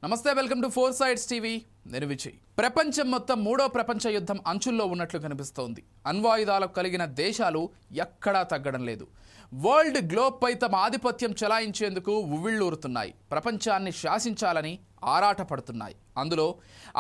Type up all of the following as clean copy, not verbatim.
నమస్తే welcome to four sides TV నేను విజయ్ ప్రపంచం మొత్తం మూడో ప్రపంచ యుద్ధం అంచుల్లో ఉన్నట్లు కనిపిస్తోంది అణ్వాయుధాలకు కలిగిన దేశాలు ఎక్కడా తగ్గడం లేదు వరల్డ్ గ్లోబ్ పై తమ ఆధిపత్యం చెలాయించేందుకు ఉవ్విళ్ళూరుతున్నాయి ప్రపంచాన్ని శాసించాలని ఆరాటపడుతున్నాయి అందులో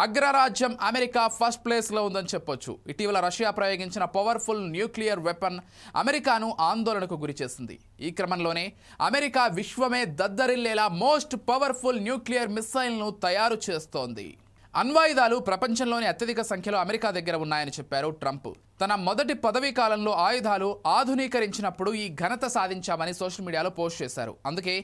అగ్రరాజ్యం అమెరికా ఫస్ట్ ప్లేస్లో ఉందని చెప్పొచ్చు ఇటీవల రష్యా ప్రయోగించిన పవర్ఫుల్ న్యూక్లియర్ వెపన్ అమెరికాను ఆందోళనకు గురిచేసింది ఈ క్రమంలోనే అమెరికా విశ్వమే దద్దరిల్లేలా మోస్ట్ పవర్ఫుల్ న్యూక్లియర్ మిస్సైల్ను తయారు చేస్తోంది అణ్వాయుధాలు ప్రపంచంలోని అత్యధిక సంఖ్యలో అమెరికా దగ్గర ఉన్నాయని చెప్పారు ట్రంప్ తన మొదటి పదవీ కాలంలో ఆయుధాలు ఆధునీకరించినప్పుడు ఈ ఘనత సాధించామని సోషల్ మీడియాలో పోస్ట్ చేశారు అందుకే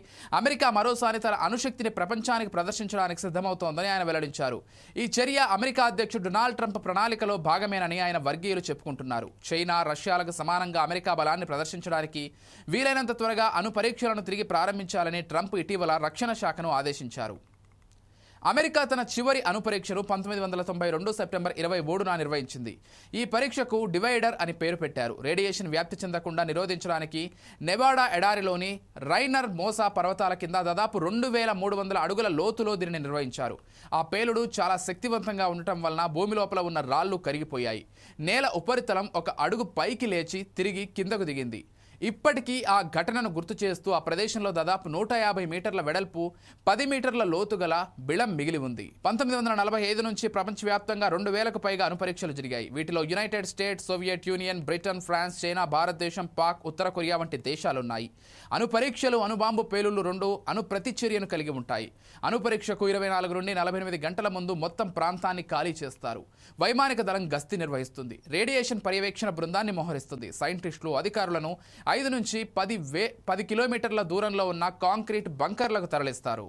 అమెరికా మరోసారి తన అణుశక్తిని ప్రపంచానికి ప్రదర్శించడానికి సిద్ధమవుతోందని ఆయన వెల్లడించారు ఈ చర్య అమెరికా అధ్యక్షుడు డొనాల్డ్ ట్రంప్ ప్రణాళికలో భాగమేనని ఆయన వర్గీయులు చెప్పుకుంటున్నారు చైనా రష్యాలకు సమానంగా అమెరికా బలాన్ని ప్రదర్శించడానికి వీలైనంత త్వరగా అణు పరీక్షలను తిరిగి ప్రారంభించాలని ట్రంప్ ఇటీవల రక్షణ శాఖను ఆదేశించారు అమెరికా తన చివరి అణు పరీక్షను 1992 సెప్టెంబర్ 23న నిర్వహించింది ఈ పరీక్షకు డివైడర్ అని పేరు పెట్టారు రేడియేషన్ వ్యాప్తి చెందకుండా నిరోధించడానికి నెవాడా ఎడారిలోని రైనర్ మోసా పర్వతాల కింద దాదాపు 2300 అడుగుల లోతులో దీనిని నిర్వహించారు ఆ పేలుడు చాలా శక్తివంతంగా ఉండటం వలన భూమి లోపల ఉన్న రాళ్లు కరిగిపోయాయి నేల ఉపరితలం ఒక అడుగు పైకి లేచి తిరిగి కిందకు దిగింది ఇప్పటికీ ఆ ఘటనను గుర్తు చేస్తూ ఆ ప్రదేశంలో దాదాపు 150 మీటర్ల వెడల్పు 10 మీటర్ల లోతు గల బిళం మిగిలి ఉంది 1945 నుంచి ప్రపంచవ్యాప్తంగా 2000కు పైగా అణుపరీక్షలు జరిగాయి వీటిలో United States Soviet Union Britain France China భారతదేశం పాక్ ఉత్తర కొరియా వంటి దేశాలున్నాయి అణుపరీక్షలు అణుబాంబు పేలుళ్లు రెండు అణు ప్రతిచర్యను కలిగి ఉంటాయి అణుపరీక్షకు 24 నుండి 48 గంటల ముందు మొత్తం ప్రాంతాన్ని ఖాళీ చేస్తారు వైమానిక దళం గస్తీ నిర్వహిస్తుంది రేడియేషన్ పర్యవేక్షణ బృందాన్ని మోహరిస్తుంది సైంటిస్టులు అధికారులను 5 నుంచి 10 కిలోమీటర్ల దూరంలో ఉన్న కాంక్రీట్ బంకర్లకు తరలిస్తారు